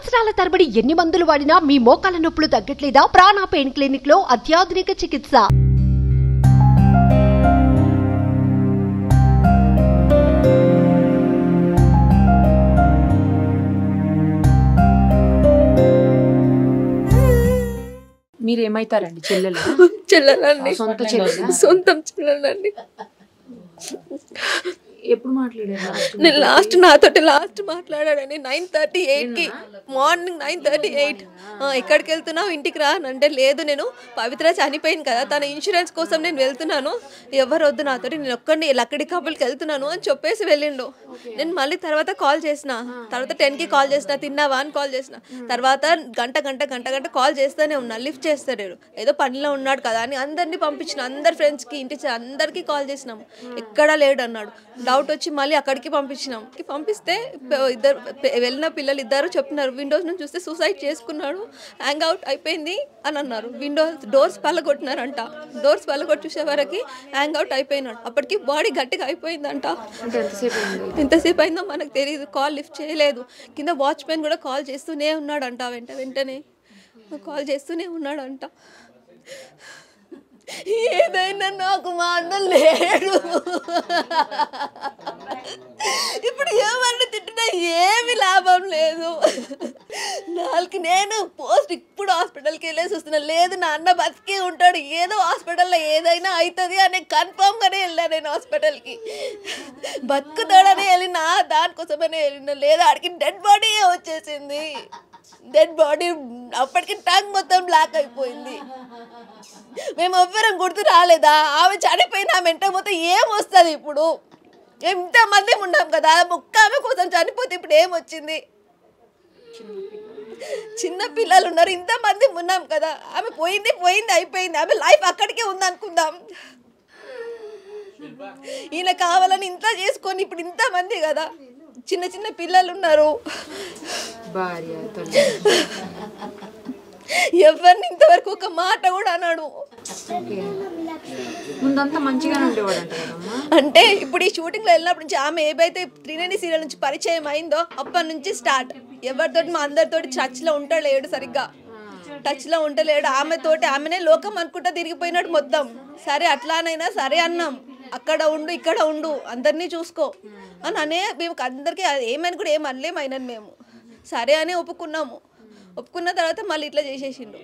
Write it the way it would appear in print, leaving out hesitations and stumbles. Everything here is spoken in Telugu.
సంవత్సరాల తరబడి ఎన్ని మందులు వాడినా మీ మోకాల నొప్పులు తగ్గట్లేదా? ప్రాణ పెయిన్ క్లినిక్ లో అత్యాధునిక చికిత్స. మీరేమైతారండి? చెల్లెలు? చెల్లెలండి. సొంత చెల్లెలా? సొంతం చెల్లెలండి. ఎప్పుడు మాట్లాడారు? నేను నాతోటి లాస్ట్ మాట్లాడాడని 9:38కి, మార్నింగ్ 9:38. ఎక్కడికి వెళ్తున్నావు, ఇంటికి రా అంటే, లేదు నేను పవిత్ర చనిపోయింది కదా, తన ఇన్సూరెన్స్ కోసం నేను వెళ్తున్నాను, ఎవరు వద్దు నాతోటి, నేను ఒక్కడిని లక్కడి కబుల్కి వెళ్తున్నాను అని చెప్పేసి వెళ్ళిండు. నేను మళ్ళీ తర్వాత కాల్ చేసిన, తర్వాత 10కి కాల్ చేసిన, తిన్నావా అని కాల్ చేసిన, తర్వాత గంట కాల్ చేస్తూనే ఉన్నా, లిఫ్ట్ చేస్తాడు, ఏదో పనిలో ఉన్నాడు కదా అని అందరినీ పంపించిన, అందరి ఫ్రెండ్స్కి, ఇంటి అందరికీ కాల్ చేసినాం, ఎక్కడా లేడు అన్నాడు. డౌట్ వచ్చి మళ్ళీ అక్కడికి పంపిస్తే ఇద్దరు వెళ్ళిన పిల్లలు ఇద్దరు చెప్తున్నారు, విండోస్ నుంచి చూస్తే సూసైడ్ చేసుకున్నాడు, హ్యాంగ్ అవుట్ అయిపోయింది అని అన్నారు. డోర్స్ పళ్ళగొట్టినారంట, డోర్స్ పళ్ళగొట్టి చూసే వరకు హ్యాంగ్ అవుట్ అయిపోయినాడు. అప్పటికి బాడీ గట్టిగా అయిపోయిందంట. ఎంతసేపు అయిందో మనకు తెలియదు, కాల్ లిఫ్ట్ చేయలేదు. కింద వాచ్మెన్ కూడా కాల్ చేస్తూనే ఉన్నాడంట, వెంటనే కాల్ చేస్తూనే ఉన్నాడంట. ఏదైనా నాకు మా అన్న లేడు, ఇప్పుడు ఏమన్నా తిట్టినా ఏమి లాభం లేదు. నేను పోస్ట్ ఇప్పుడు హాస్పిటల్కి వెళ్ళేసి వస్తున్నా, లేదు నా అన్న బతికే ఉంటాడు, ఏదో హాస్పిటల్లో ఏదైనా అవుతుంది అనే కన్ఫామ్గానే వెళ్ళాను నేను హాస్పిటల్కి. బతుకుతాడనే వెళ్ళినా, దానికోసమనే వెళ్ళినా, లేదా ఆడికి డెడ్ బాడీ వచ్చేసింది. డెడ్ బాడీ అప్పటికి టంగ్ మొత్తం బ్లాక్ అయిపోయింది. మేము ఎవ్వరం గుర్తు రాలేదా? ఆమె చనిపోయిన ఆమె వెంట మొత్తం ఏమొస్తుంది? ఇప్పుడు ఎంతమంది ఉన్నాం కదా, ఒక్క ఆమె కోసం చనిపోతే ఇప్పుడు ఏమొచ్చింది? చిన్న పిల్లలు ఉన్నారు, ఇంతమంది ఉన్నాం కదా, ఆమె పోయింది అయిపోయింది, ఆమె లైఫ్ అక్కడికే ఉంది అనుకుందాం. ఈయన కావాలని ఇంత చేసుకొని ఇప్పుడు ఇంతమంది కదా, చిన్న పిల్లలు ఉన్నారు, ఎవరిని ఇంతవరకు ఒక మాట కూడా అన్నాడు. అంటే ఇప్పుడు ఈ షూటింగ్లో వెళ్ళినప్పటి నుంచి ఆమె ఏవైతే త్రినేని సీరియల్ నుంచి పరిచయం అయిందో అప్పటి నుంచి స్టార్ట్. ఎవరితోటి మా అందరితోటి టచ్లో ఉండలేడు, సరిగ్గా టచ్లో ఉండలేడు. ఆమెనే లోకం అనుకుంటా తిరిగిపోయినాడు మొత్తం. సరే అట్లానైనా సరే అన్నాం, అక్కడ ఉండు ఇక్కడ ఉండు అందరినీ చూసుకో అని మేము అందరికీ ఏమని కూడా ఏమనలేము. అయినని మేము సరే అని ఒప్పుకున్నాము. ఒప్పుకున్న తర్వాత మళ్ళీ ఇట్లా చేసేసిండు.